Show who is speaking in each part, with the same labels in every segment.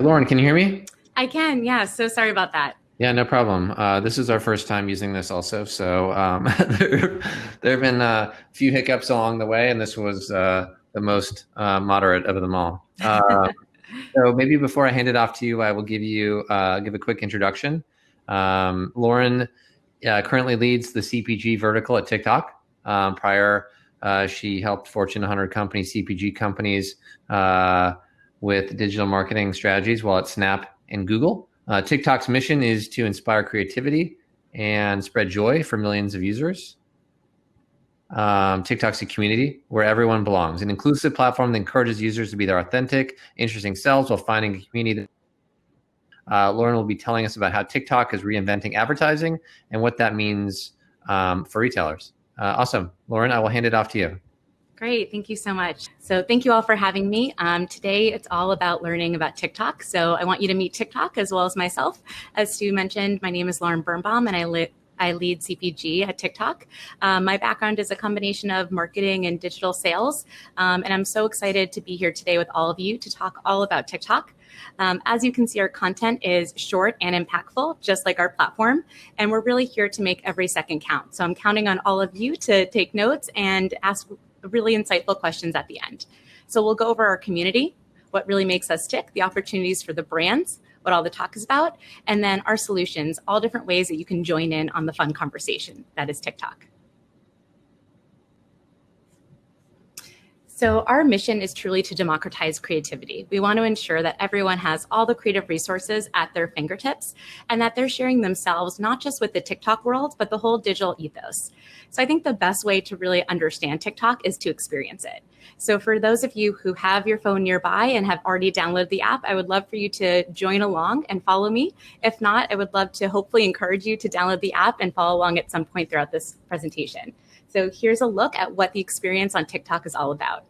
Speaker 1: Lauren, can you hear me?
Speaker 2: I can, yeah. So sorry about that.
Speaker 1: Yeah, no problem. This is our first time using this also, so there have been a few hiccups along the way, and this was the most moderate of them all. So maybe before I hand it off to you, I will give a quick introduction. Lauren currently leads the CPG vertical at TikTok. Prior, she helped Fortune 100 companies, CPG companies, with digital marketing strategies while at Snap and Google. TikTok's mission is to inspire creativity and spread joy for millions of users. TikTok's a community where everyone belongs, an inclusive platform that encourages users to be their authentic, interesting selves while finding a community. Lauren will be telling us about how TikTok is reinventing advertising and what that means for retailers. Awesome. Lauren, I will hand it off to you.
Speaker 2: Great, thank you so much. So thank you all for having me. Today, it's all about learning about TikTok. So I want you to meet TikTok as well as myself. As Stu mentioned, my name is Lauren Birnbaum, and I lead CPG at TikTok. My background is a combination of marketing and digital sales, and I'm so excited to be here today with all of you to talk all about TikTok. As you can see, our content is short and impactful, just like our platform, and we're really here to make every second count. So I'm counting on all of you to take notes and ask really insightful questions at the end. So we'll go over our community, what really makes us tick, the opportunities for the brands, what all the talk is about, and then our solutions, all different ways that you can join in on the fun conversation that is TikTok. So our mission is truly to democratize creativity. We want to ensure that everyone has all the creative resources at their fingertips and that they're sharing themselves, not just with the TikTok world, but the whole digital ethos. So I think the best way to really understand TikTok is to experience it. So for those of you who have your phone nearby and have already downloaded the app, I would love for you to join along and follow me. If not, I would love to hopefully encourage you to download the app and follow along at some point throughout this presentation. So here's a look at what the experience on TikTok is all about.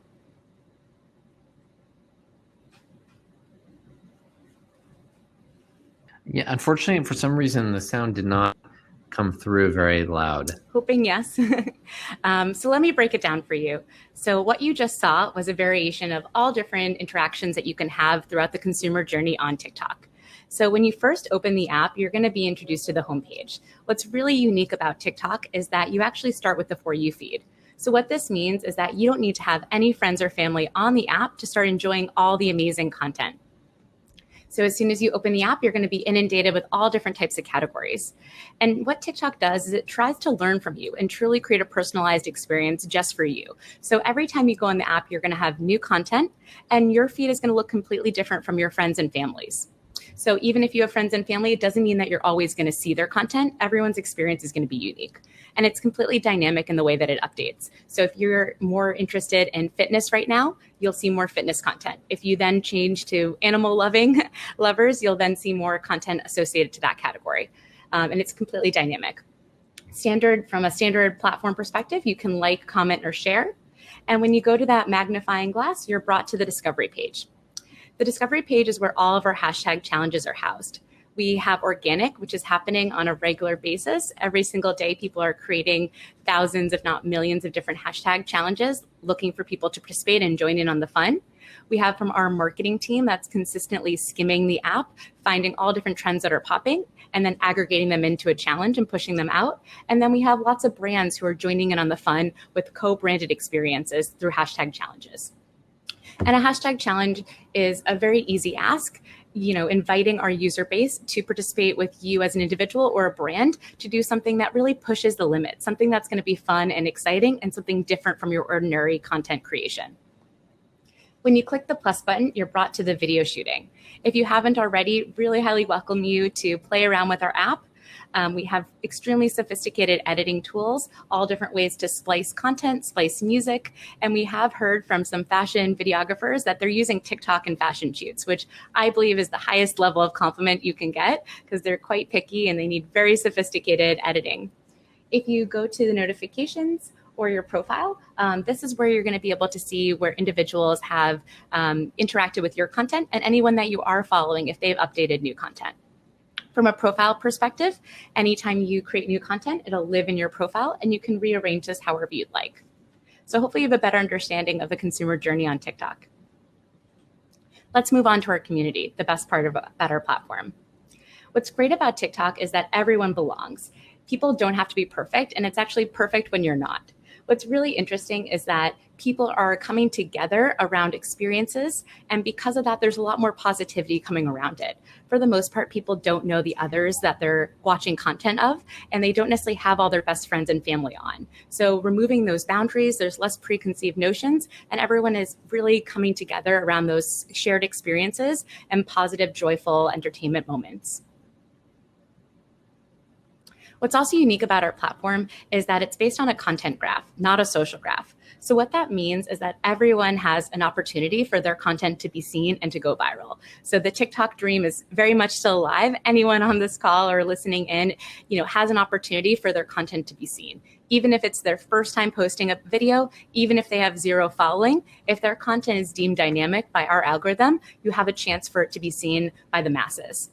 Speaker 1: Yeah, unfortunately, for some reason, the sound did not come through very loud.
Speaker 2: Hoping yes. So let me break it down for you. So what you just saw was a variation of all different interactions that you can have throughout the consumer journey on TikTok. So when you first open the app, you're going to be introduced to the homepage. What's really unique about TikTok is that you actually start with the For You feed. So what this means is that you don't need to have any friends or family on the app to start enjoying all the amazing content. So as soon as you open the app, you're going to be inundated with all different types of categories. And what TikTok does is it tries to learn from you and truly create a personalized experience just for you. So every time you go in the app, you're going to have new content, and your feed is going to look completely different from your friends and families. So even if you have friends and family, it doesn't mean that you're always going to see their content. Everyone's experience is going to be unique. And it's completely dynamic in the way that it updates. So if you're more interested in fitness right now, you'll see more fitness content. If you then change to animal loving lovers, you'll then see more content associated to that category. And it's completely dynamic. From a standard platform perspective, you can like, comment, or share. And when you go to that magnifying glass, you're brought to the discovery page. The discovery page is where all of our hashtag challenges are housed. We have organic, which is happening on a regular basis. Every single day, people are creating thousands, if not millions, of different hashtag challenges, looking for people to participate and join in on the fun. We have from our marketing team that's consistently skimming the app, finding all different trends that are popping, and then aggregating them into a challenge and pushing them out. And then we have lots of brands who are joining in on the fun with co-branded experiences through hashtag challenges. And a hashtag challenge is a very easy ask, inviting our user base to participate with you as an individual or a brand to do something that really pushes the limit, something that's going to be fun and exciting and something different from your ordinary content creation. When you click the plus button, you're brought to the video shooting. If you haven't already, really highly welcome you to play around with our app. We have extremely sophisticated editing tools, all different ways to splice content, splice music, and we have heard from some fashion videographers that they're using TikTok in fashion shoots, which I believe is the highest level of compliment you can get because they're quite picky and they need very sophisticated editing. If you go to the notifications or your profile, this is where you're going to be able to see where individuals have interacted with your content and anyone that you are following if they've updated new content. From a profile perspective, anytime you create new content, it'll live in your profile and you can rearrange this however you'd like. So hopefully you have a better understanding of the consumer journey on TikTok. Let's move on to our community, the best part about our platform. What's great about TikTok is that everyone belongs. People don't have to be perfect, and it's actually perfect when you're not. What's really interesting is that people are coming together around experiences, and because of that, there's a lot more positivity coming around it. For the most part, people don't know the others that they're watching content of, and they don't necessarily have all their best friends and family on. So removing those boundaries, there's less preconceived notions, and everyone is really coming together around those shared experiences and positive, joyful entertainment moments. What's also unique about our platform is that it's based on a content graph, not a social graph. So what that means is that everyone has an opportunity for their content to be seen and to go viral. So the TikTok dream is very much still alive. Anyone on this call or listening in, has an opportunity for their content to be seen. Even if it's their first time posting a video, even if they have zero following, if their content is deemed dynamic by our algorithm, you have a chance for it to be seen by the masses.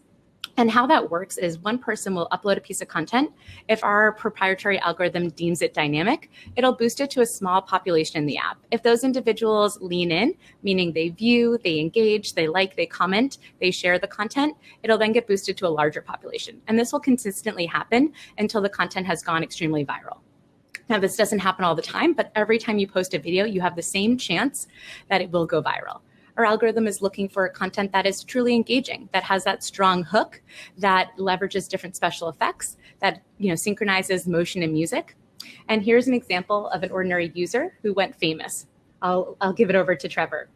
Speaker 2: And how that works is one person will upload a piece of content. If our proprietary algorithm deems it dynamic, it'll boost it to a small population in the app. If those individuals lean in, meaning they view, they engage, they like, they comment, they share the content, it'll then get boosted to a larger population. And this will consistently happen until the content has gone extremely viral. Now, this doesn't happen all the time, but every time you post a video, you have the same chance that it will go viral. Our algorithm is looking for content that is truly engaging, that has that strong hook, that leverages different special effects, that synchronizes motion and music. And here's an example of an ordinary user who went famous. I'll give it over to Trevor.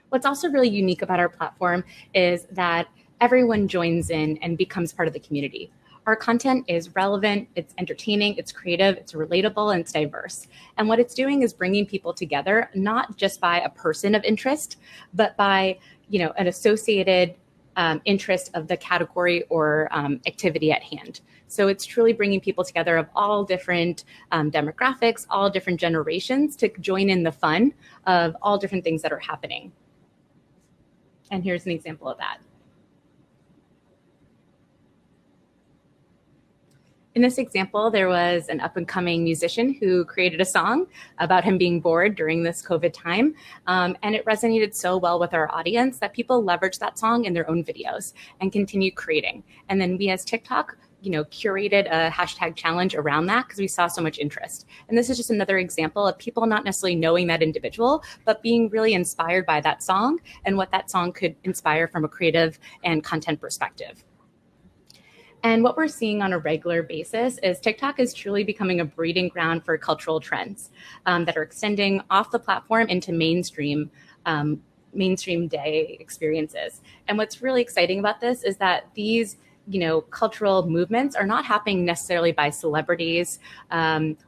Speaker 2: What's also really unique about our platform is that everyone joins in and becomes part of the community. Our content is relevant, it's entertaining, it's creative, it's relatable, and it's diverse. And what it's doing is bringing people together, not just by a person of interest, but by an associated interest of the category or activity at hand. So it's truly bringing people together of all different demographics, all different generations to join in the fun of all different things that are happening. And here's an example of that. In this example, there was an up-and-coming musician who created a song about him being bored during this COVID time, and it resonated so well with our audience that people leveraged that song in their own videos and continued creating. And then we as TikTok, curated a hashtag challenge around that because we saw so much interest. And this is just another example of people not necessarily knowing that individual, but being really inspired by that song and what that song could inspire from a creative and content perspective. And what we're seeing on a regular basis is TikTok is truly becoming a breeding ground for cultural trends that are extending off the platform into mainstream day experiences. And what's really exciting about this is that these cultural movements are not happening necessarily by celebrities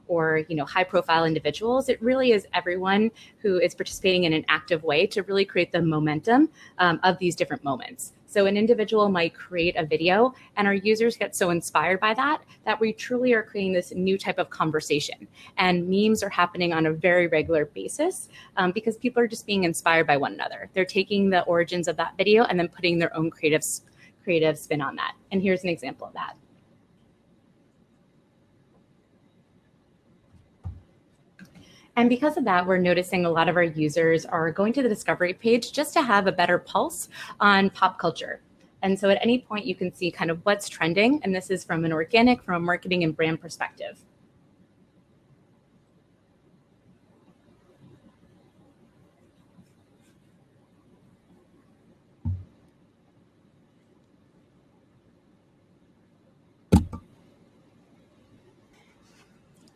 Speaker 2: or high profile individuals. It really is everyone who is participating in an active way to really create the momentum of these different moments. So an individual might create a video and our users get so inspired by that we truly are creating this new type of conversation. And memes are happening on a very regular basis because people are just being inspired by one another. They're taking the origins of that video and then putting their own creative spin on that. And here's an example of that. And because of that, we're noticing a lot of our users are going to the discovery page just to have a better pulse on pop culture. And so at any point you can see kind of what's trending. And this is from an organic, from a marketing and brand perspective.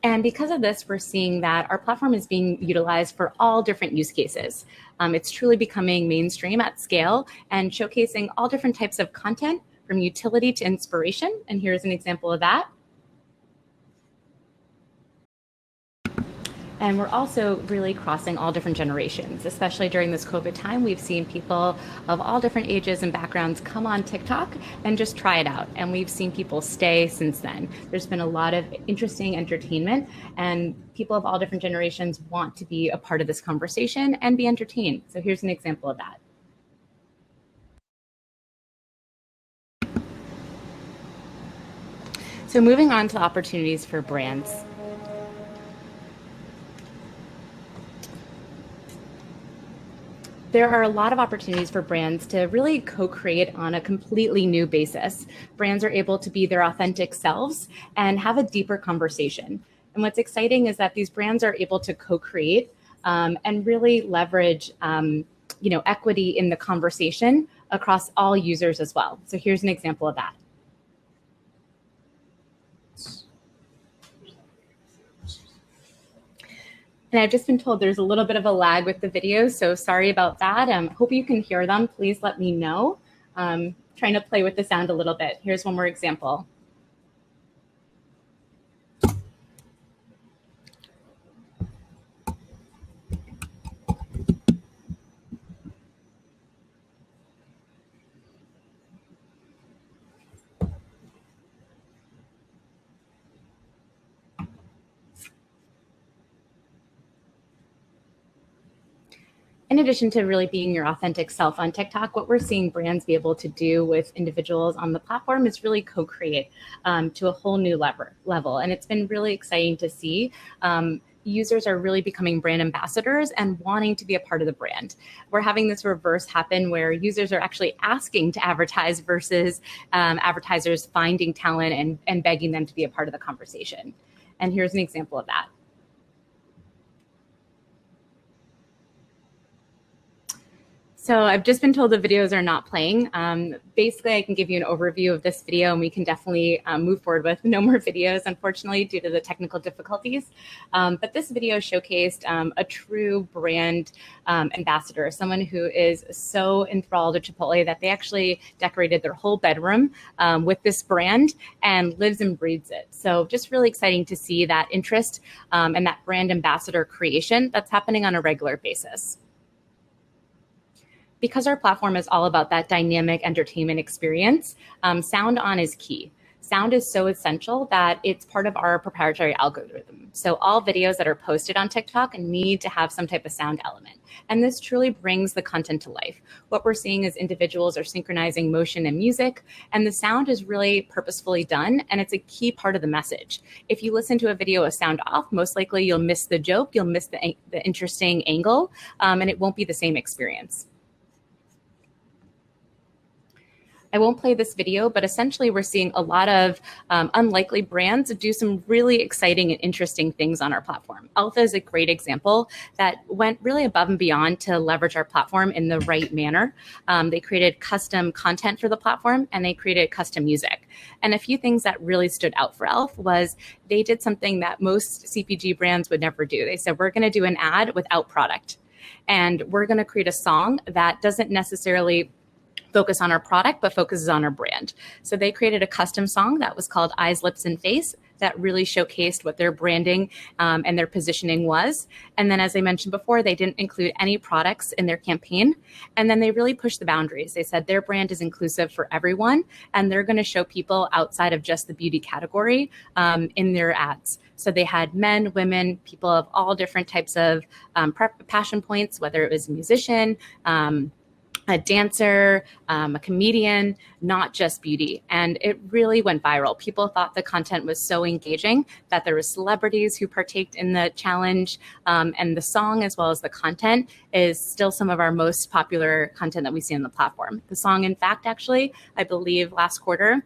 Speaker 2: And because of this, we're seeing that our platform is being utilized for all different use cases. It's truly becoming mainstream at scale and showcasing all different types of content from utility to inspiration. And here's an example of that. And we're also really crossing all different generations, especially during this COVID time. We've seen people of all different ages and backgrounds come on TikTok and just try it out. And we've seen people stay since then. There's been a lot of interesting entertainment, and people of all different generations want to be a part of this conversation and be entertained. So here's an example of that. So moving on to opportunities for brands. There are a lot of opportunities for brands to really co-create on a completely new basis. Brands are able to be their authentic selves and have a deeper conversation. And what's exciting is that these brands are able to co-create and really leverage equity in the conversation across all users as well. So here's an example of that. And I've just been told there's a little bit of a lag with the video, so sorry about that. Hope you can hear them. Please let me know. Trying to play with the sound a little bit. Here's one more example. In addition to really being your authentic self on TikTok, what we're seeing brands be able to do with individuals on the platform is really co-create to a whole new level. And it's been really exciting to see. Users are really becoming brand ambassadors and wanting to be a part of the brand. We're having this reverse happen where users are actually asking to advertise versus advertisers finding talent and begging them to be a part of the conversation. And here's an example of that. So I've just been told the videos are not playing. Basically, I can give you an overview of this video and we can definitely move forward with no more videos, unfortunately, due to the technical difficulties. But this video showcased a true brand ambassador, someone who is so enthralled with Chipotle that they actually decorated their whole bedroom with this brand and lives and breathes it. So just really exciting to see that interest and that brand ambassador creation that's happening on a regular basis. Because our platform is all about that dynamic entertainment experience, sound on is key. Sound is so essential that it's part of our proprietary algorithm. So all videos that are posted on TikTok need to have some type of sound element. And this truly brings the content to life. What we're seeing is individuals are synchronizing motion and music, and the sound is really purposefully done, and it's a key part of the message. If you listen to a video with sound off, most likely you'll miss the joke, you'll miss the interesting angle, and it won't be the same experience. I won't play this video, but essentially we're seeing a lot of unlikely brands do some really exciting and interesting things on our platform. Alpha is a great example that went really above and beyond to leverage our platform in the right manner. They created custom content for the platform and they created custom music. And a few things that really stood out for Alpha was they did something that most CPG brands would never do. They said, we're gonna do an ad without product. And we're gonna create a song that doesn't necessarily focus on our product, but focuses on our brand. So they created a custom song that was called Eyes, Lips, and Face that really showcased what their branding and their positioning was. And then, as I mentioned before, they didn't include any products in their campaign. And then they really pushed the boundaries. They said their brand is inclusive for everyone, and they're going to show people outside of just the beauty category in their ads. So they had men, women, people of all different types of passion points, whether it was a musician, a dancer, a comedian, not just beauty. And it really went viral. People thought the content was so engaging that there were celebrities who partaked in the challenge, and the song as well as the content is still some of our most popular content that we see on the platform. The song, in fact, actually, I believe last quarter,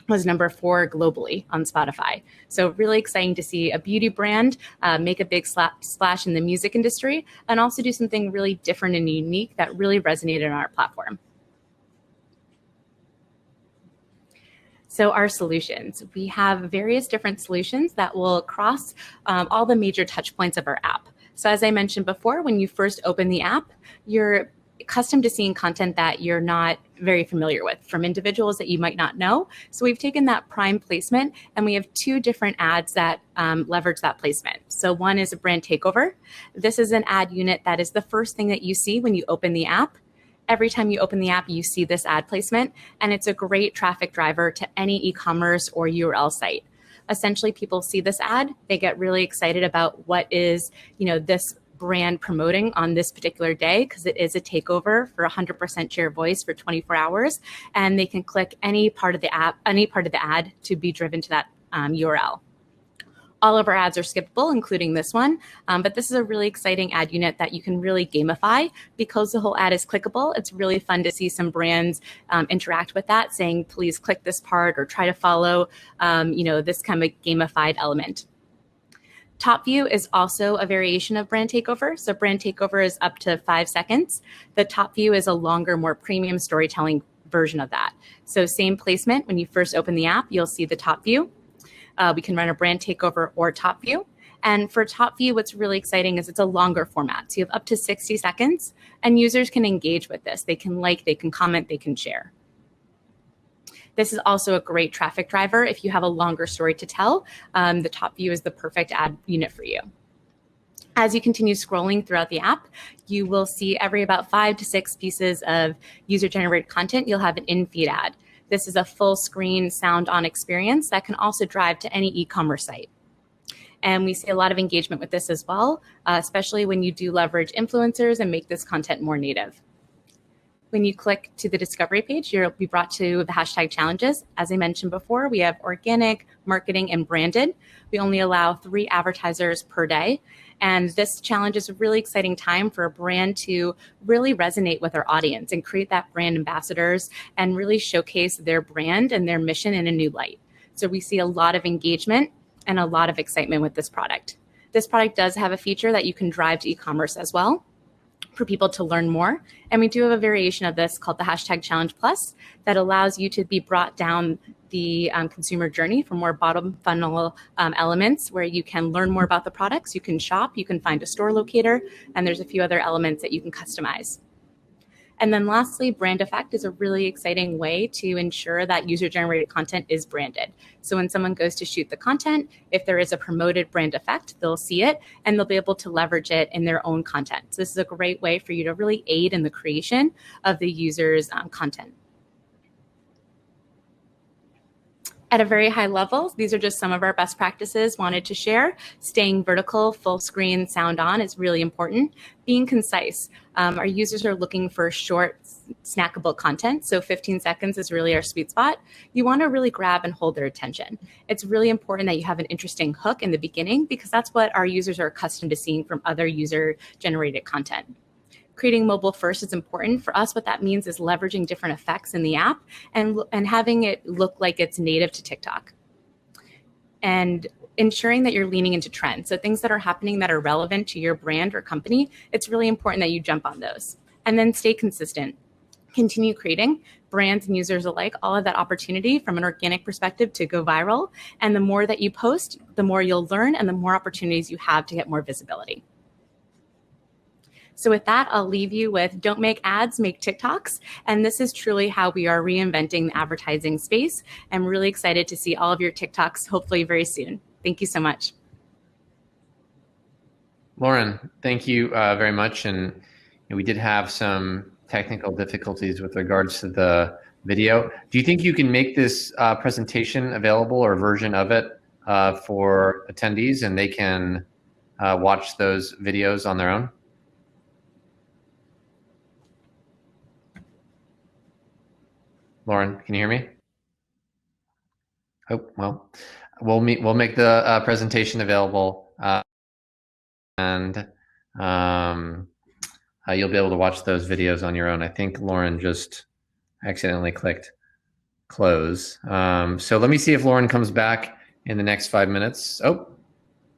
Speaker 2: was number 4 globally on Spotify. So really exciting to see a beauty brand make a big splash in the music industry and also do something really different and unique that really resonated on our platform. So our solutions, we have various different solutions that will cross all the major touch points of our app. So as I mentioned before, when you first open the app, you're accustomed to seeing content that you're not very familiar with from individuals that you might not know. So we've taken that prime placement and we have 2 different ads that leverage that placement. So one is a brand takeover. This is an ad unit that is the first thing that you see when you open the app. Every time you open the app, you see this ad placement, and it's a great traffic driver to any e-commerce or URL site. Essentially, people see this ad, they get really excited about what is, this brand promoting on this particular day, because it is a takeover for 100% share voice for 24 hours, and they can click any part of the app, any part of the ad to be driven to that URL. All of our ads are skippable, including this one, but this is a really exciting ad unit that you can really gamify because the whole ad is clickable. It's really fun to see some brands interact with that, saying, please click this part or try to follow, this kind of gamified element. Top view is also a variation of brand takeover. So brand takeover is up to 5 seconds. The top view is a longer, more premium storytelling version of that. So same placement. When you first open the app, you'll see the top view. We can run a brand takeover or top view. And for top view, what's really exciting is it's a longer format. So you have up to 60 seconds and users can engage with this. They can like, they can comment, they can share. This is also a great traffic driver. If you have a longer story to tell, the top view is the perfect ad unit for you. As you continue scrolling throughout the app, you will see every about 5 to 6 pieces of user-generated content, you'll have an in-feed ad. This is a full screen sound on experience that can also drive to any e-commerce site. And we see a lot of engagement with this as well, especially when you do leverage influencers and make this content more native. When you click to the discovery page, you'll be brought to the hashtag challenges. As I mentioned before, we have organic, marketing, and branded. We only allow 3 advertisers per day. And this challenge is a really exciting time for a brand to really resonate with our audience and create that brand ambassadors and really showcase their brand and their mission in a new light. So we see a lot of engagement and a lot of excitement with this product. This product does have a feature that you can drive to e-commerce as well for people to learn more. And we do have a variation of this called the hashtag challenge plus that allows you to be brought down the consumer journey for more bottom funnel elements where you can learn more about the products, you can shop, you can find a store locator, and there's a few other elements that you can customize. And then lastly, brand effect is a really exciting way to ensure that user-generated content is branded. So when someone goes to shoot the content, if there is a promoted brand effect, they'll see it and they'll be able to leverage it in their own content. So this is a great way for you to really aid in the creation of the user's content. At a very high level, these are just some of our best practices wanted to share. Staying vertical, full screen, sound on is really important. Being concise. Our users are looking for short, snackable content. So 15 seconds is really our sweet spot. You want to really grab and hold their attention. It's really important that you have an interesting hook in the beginning because that's what our users are accustomed to seeing from other user-generated content. Creating mobile first is important. For us, what that means is leveraging different effects in the app and having it look like it's native to TikTok. And ensuring that you're leaning into trends. So things that are happening that are relevant to your brand or company, it's really important that you jump on those. And then stay consistent. Continue creating. Brands and users alike all have that opportunity from an organic perspective to go viral. And the more that you post, the more you'll learn and the more opportunities you have to get more visibility. So with that, I'll leave you with don't make ads, make TikToks. And this is truly how we are reinventing the advertising space. I'm really excited to see all of your TikToks hopefully very soon. Thank you so much.
Speaker 1: Lauren, thank you very much. And we did have some technical difficulties with regards to the video. Do you think you can make this presentation available or a version of it for attendees and they can watch those videos on their own? Lauren, can you hear me? Oh, well, we'll make the presentation available and you'll be able to watch those videos on your own. I think Lauren just accidentally clicked close. So let me see if Lauren comes back in the next 5 minutes. Oh,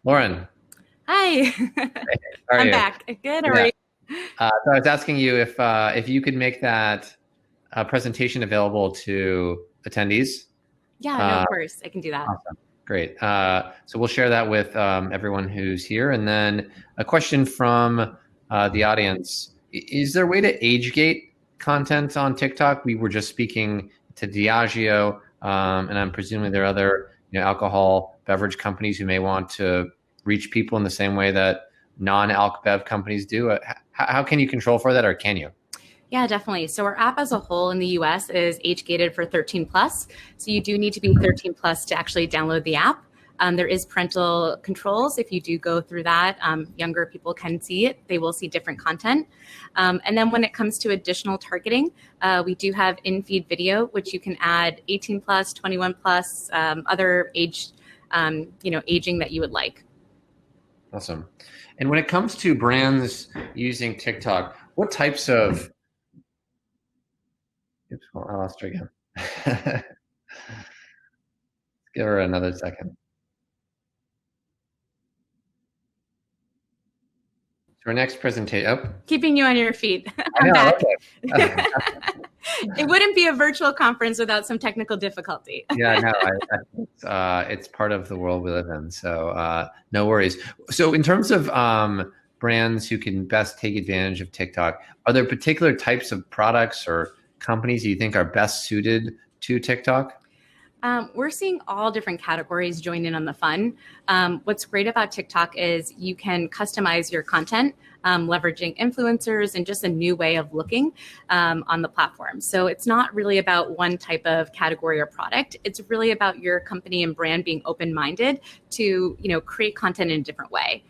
Speaker 1: Lauren.
Speaker 2: Hi.
Speaker 1: Hey, how are
Speaker 2: I'm
Speaker 1: you?
Speaker 2: back. Good. How are you?
Speaker 1: So I was asking you if you could make that presentation available to attendees.
Speaker 2: Yeah, no, of course. I can do that.
Speaker 1: Awesome. Great. So we'll share that with everyone who's here. And then a question from the audience. Is there a way to age gate content on TikTok? We were just speaking to Diageo, and I'm presuming there are other alcohol beverage companies who may want to reach people in the same way that non-alc bev companies do. How can you control for that, or can you?
Speaker 2: Yeah, definitely. So our app as a whole in the US is age gated for 13 plus. So you do need to be 13 plus to actually download the app. There is parental controls. If you do go through that, younger people can see it. They will see different content. And then when it comes to additional targeting, we do have in-feed video, which you can add 18 plus, 21 plus, other age aging that you would like.
Speaker 1: Awesome. And when it comes to brands using TikTok, what types of, oops, well, I lost her again. Give her another second. So our next presentation, oh.
Speaker 2: Keeping you on your feet.
Speaker 1: I'm back.
Speaker 2: Okay. It wouldn't be a virtual conference without some technical difficulty.
Speaker 1: Yeah, no, it's part of the world we live in. So no worries. So in terms of brands who can best take advantage of TikTok, are there particular types of products or companies you think are best suited to TikTok?
Speaker 2: We're seeing all different categories join in on the fun. What's great about TikTok is you can customize your content, leveraging influencers and just a new way of looking on the platform. So it's not really about one type of category or product. It's really about your company and brand being open-minded to, create content in a different way.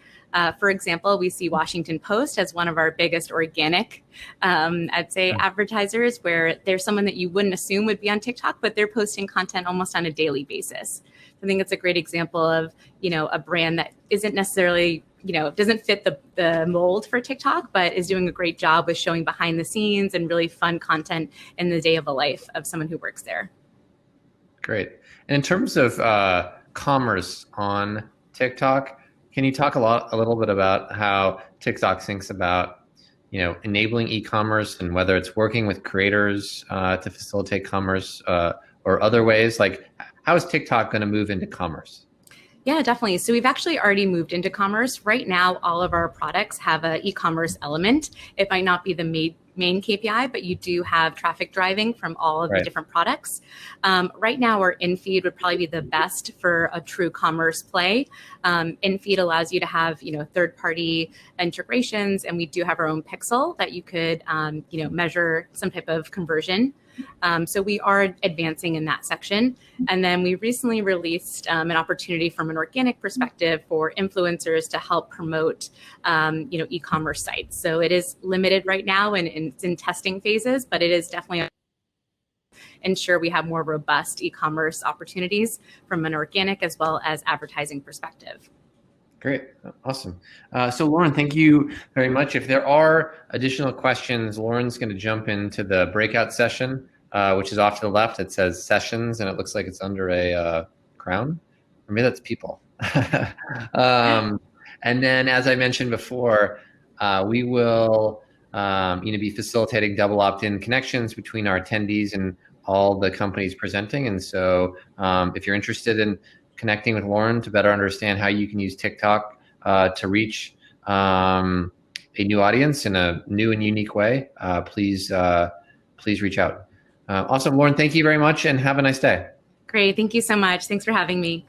Speaker 2: For example, we see Washington Post as one of our biggest organic, advertisers, where there's someone that you wouldn't assume would be on TikTok, but they're posting content almost on a daily basis. I think it's a great example of, a brand that isn't necessarily, doesn't fit the mold for TikTok, but is doing a great job with showing behind the scenes and really fun content in the day of a life of someone who works there.
Speaker 1: Great. And in terms of commerce on TikTok, can you talk a little bit about how TikTok thinks about, enabling e-commerce and whether it's working with creators to facilitate commerce or other ways? Like, how is TikTok going to move into commerce?
Speaker 2: Yeah, definitely. So we've actually already moved into commerce. Right now, all of our products have an e-commerce element. It might not be the main KPI, but you do have traffic driving from all of the different products. Right now, our in-feed would probably be the best for a true commerce play. In-feed allows you to have, third-party integrations, and we do have our own pixel that you could, measure some type of conversion. So we are advancing in that section. And then we recently released an opportunity from an organic perspective for influencers to help promote, e-commerce sites. So it is limited right now and it's in testing phases, but it is definitely ensure we have more robust e-commerce opportunities from an organic as well as advertising perspective.
Speaker 1: Great. Awesome. So Lauren, thank you very much. If there are additional questions, Lauren's going to jump into the breakout session, which is off to the left. It says sessions and it looks like it's under a crown. Or maybe that's people. And then, as I mentioned before, we will be facilitating double opt-in connections between our attendees and all the companies presenting. And so if you're interested in connecting with Lauren to better understand how you can use TikTok to reach a new audience in a new and unique way, please reach out. Awesome, Lauren, thank you very much and have a nice day.
Speaker 2: Great, thank you so much. Thanks for having me.